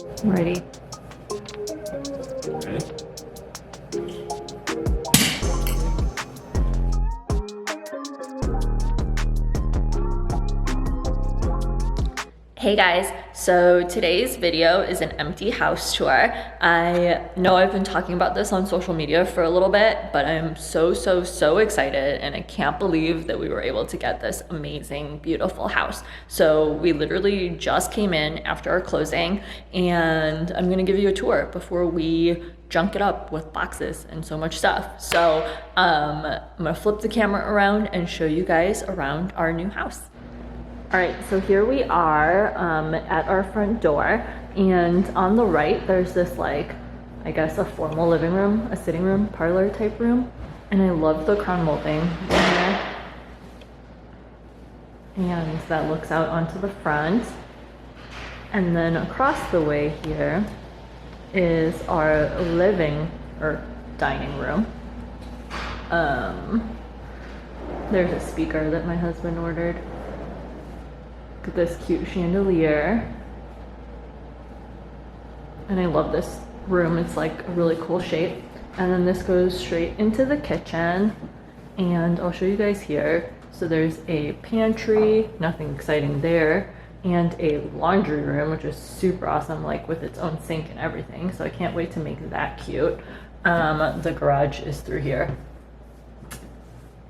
I'm ready. Ready? Hey guys, so today's video is an empty house tour. I know I've been talking about this on social media for a little bit, but I'm so excited, and I can't believe that we were able to get this amazing, beautiful house. So we literally just came in after our closing, and I'm gonna give you a tour before we junk it up with boxes and so much stuff. So I'm gonna flip the camera around and show you guys around our new house. All right, so here we are at our front door, and on the right there's this, like, I guess a formal living room, a sitting room, parlor type room, and I love the crown molding in here. And that looks out onto the front. And then across the way here is our living or dining room. There's a speaker that my husband ordered. Look at this cute chandelier. And I love this room. It's like a really cool shape. And then this goes straight into the kitchen. And I'll show you guys here. So there's a pantry, nothing exciting there, and a laundry room, which is super awesome, like with its own sink and everything. So I can't wait to make that cute. The garage is through here.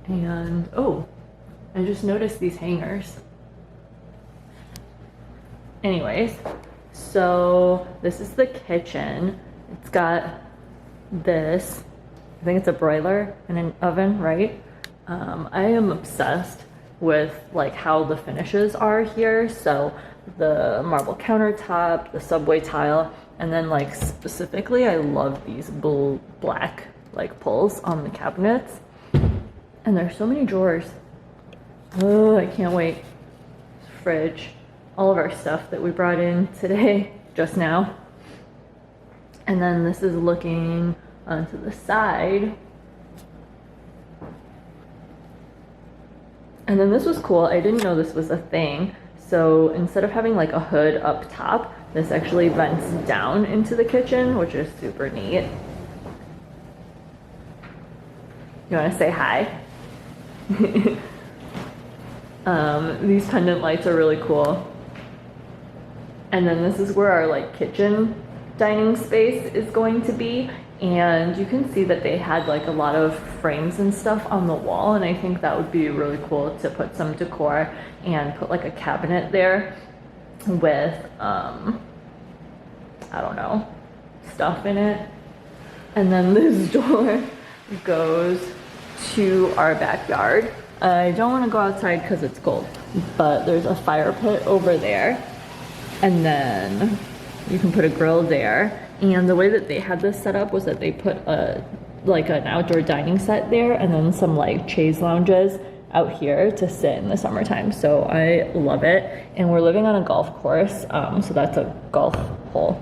And oh, I just noticed these hangers. Anyways, so this is the kitchen. It's got this, I think it's a broiler and an oven, right? I am obsessed with like how the finishes are here. So the marble countertop, the subway tile, and then like specifically I love these black like pulls on the cabinets. And there's so many drawers. Oh, I can't wait. Fridge. All of our stuff that we brought in today, just now. And then this is looking onto the side. And then this was cool. I didn't know this was a thing. So instead of having like a hood up top, this actually vents down into the kitchen, which is super neat. You want to say hi? These pendant lights are really cool. And then this is where our like kitchen dining space is going to be. And you can see that they had like a lot of frames and stuff on the wall. And I think that would be really cool to put some decor and put like a cabinet there with, I don't know, stuff in it. And then this door goes to our backyard. I don't want to go outside because it's cold, but there's a fire pit over there. And then you can put a grill there. And the way that they had this set up was that they put like an outdoor dining set there, and then some like chaise lounges out here to sit in the summertime. So I love it. And we're living on a golf course, so that's a golf hole.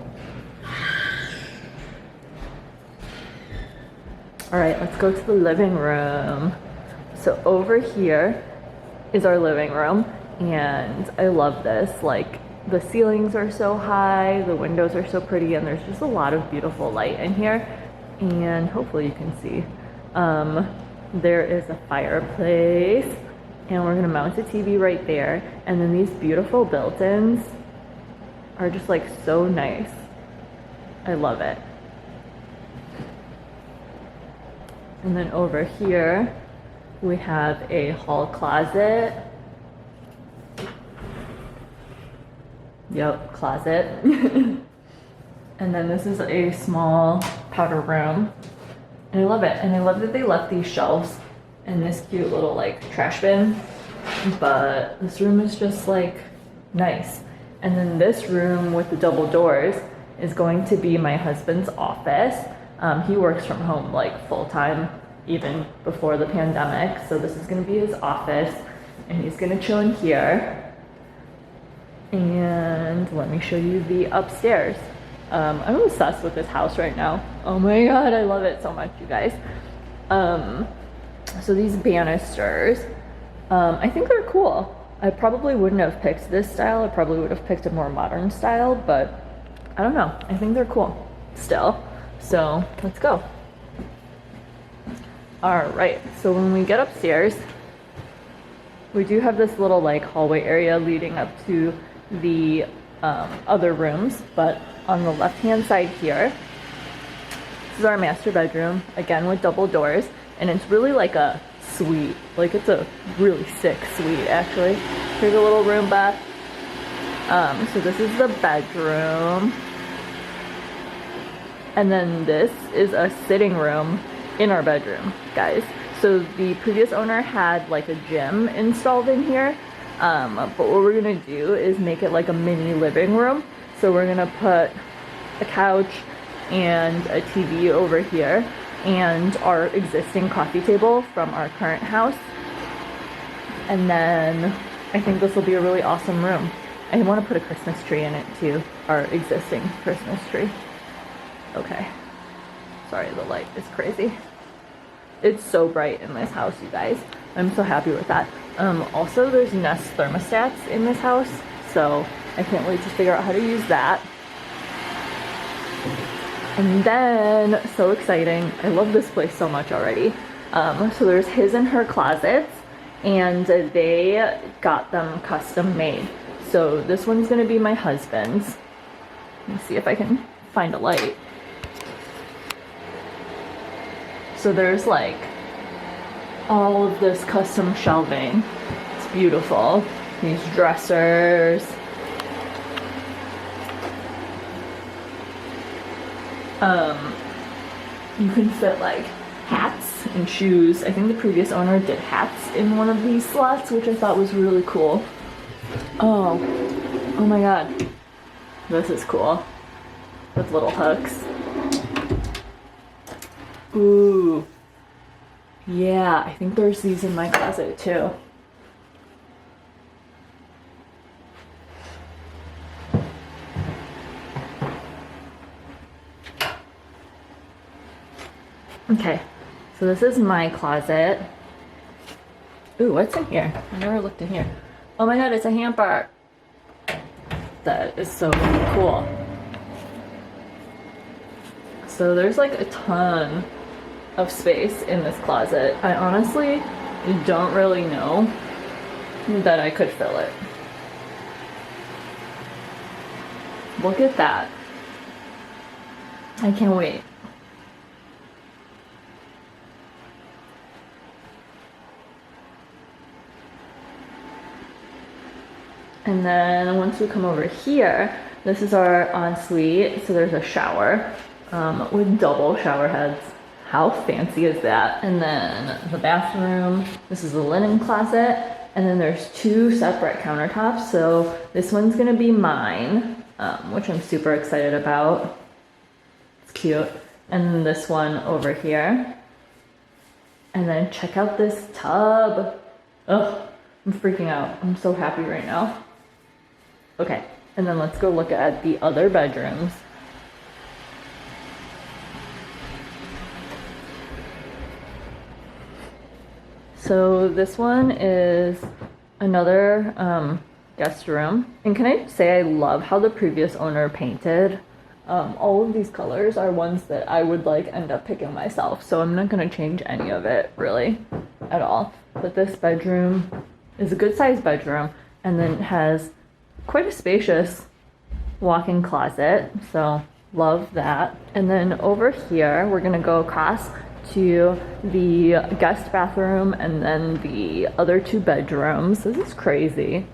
All right, let's go to the living room. So over here is our living room, and I love this. Like, the ceilings are so high, the windows are so pretty, and there's just a lot of beautiful light in here. And hopefully you can see. There is a fireplace, and we're gonna mount a TV right there. And then these beautiful built-ins are just like so nice. I love it. And then over here, we have a hall closet. Yep, closet. And then this is a small powder room. And I love it. And I love that they left these shelves and this cute little like trash bin. But this room is just like nice. And then this room with the double doors is going to be my husband's office. He works from home like full time, even before the pandemic. So this is gonna be his office, and he's gonna chill in here. And let me show you the upstairs. I'm obsessed with this house right now. Oh my God, I love it so much, you guys. So these banisters, I think they're cool. I probably wouldn't have picked this style. I probably would have picked a more modern style, but I don't know. I think they're cool still. So let's go. All right, so when we get upstairs, we do have this little like hallway area leading up to the other rooms, but on the left-hand side here, this is our master bedroom, again with double doors, and it's really like a suite. Like it's a really sick suite, actually. Here's a little room bath. So this is the bedroom. And then this is a sitting room in our bedroom, guys. So the previous owner had like a gym installed in here. But what we're gonna do is make it like a mini living room. So we're gonna put a couch and a TV over here and our existing coffee table from our current house. And then I think this will be a really awesome room. I want to put a Christmas tree in it too, our existing Christmas tree. Okay. Sorry, the light is crazy. It's so bright in this house, you guys. I'm so happy with that. Also, there's Nest thermostats in this house, so I can't wait to figure out how to use that. And then, so exciting, I love this place so much already. So there's his and her closets, and they got them custom made. So this one's gonna be my husband's. Let me see if I can find a light. So there's like all of this custom shelving. It's beautiful. These dressers. You can fit like hats and shoes. I think the previous owner did hats in one of these slots, which I thought was really cool. Oh my god. This is cool. With little hooks. Ooh. Yeah, I think there's these in my closet too. Okay, so this is my closet. Ooh, what's in here? I never looked in here. Oh my god, it's a hamper. That is so cool. So there's like a ton of space in this closet. I honestly don't really know that I could fill it. Look at that. I can't wait. And then once we come over here, this is our ensuite. So there's a shower with double shower heads. How fancy is that? And then the bathroom, this is the linen closet. And then there's two separate countertops. So this one's gonna be mine, which I'm super excited about. It's cute. And then this one over here. And then check out this tub. Ugh, I'm freaking out. I'm so happy right now. Okay, and then let's go look at the other bedrooms. So this one is another guest room. And can I say I love how the previous owner painted? All of these colors are ones that I would like end up picking myself. So I'm not gonna change any of it really at all. But this bedroom is a good sized bedroom and then it has quite a spacious walk-in closet, so love that. And then over here, we're gonna go across to the guest bathroom and then the other two bedrooms. This is crazy.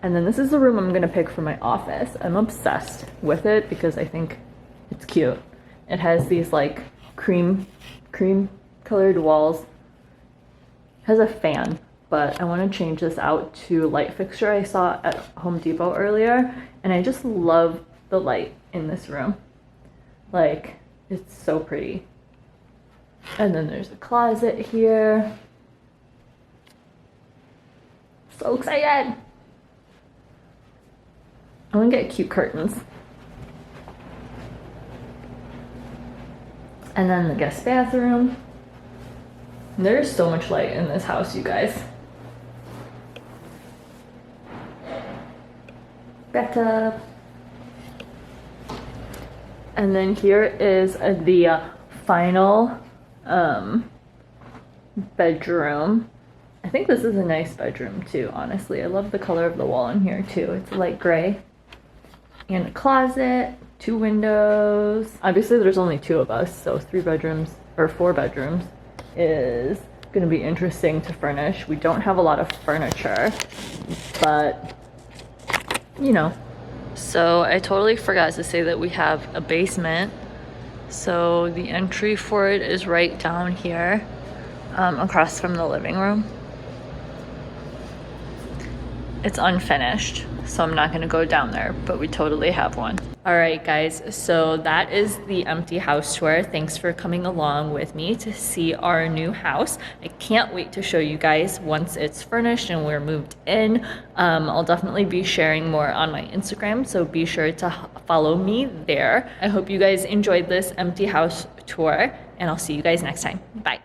And then this is the room I'm gonna pick for my office. I'm obsessed with it because I think it's cute. It has these like cream colored walls. It has a fan. But I want to change this out to light fixture I saw at Home Depot earlier. And I just love the light in this room. Like, it's so pretty. And then there's a closet here. So excited! I want to get cute curtains. And then the guest bathroom. There's so much light in this house, you guys. Bathtub. And then here is the final bedroom. I think this is a nice bedroom too, honestly. I love the color of the wall in here too. It's light gray. And a closet, 2 windows. Obviously there's only 2 of us, so 3 bedrooms or 4 bedrooms is gonna be interesting to furnish. We don't have a lot of furniture, but you know. So I totally forgot to say that we have a basement. So the entry for it is right down here, across from the living room. It's unfinished, so I'm not gonna go down there, but we totally have one. All right, guys, so that is the empty house tour. Thanks for coming along with me to see our new house. I can't wait to show you guys once it's furnished and we're moved in. I'll definitely be sharing more on my Instagram, so be sure to follow me there. I hope you guys enjoyed this empty house tour, and I'll see you guys next time. Bye.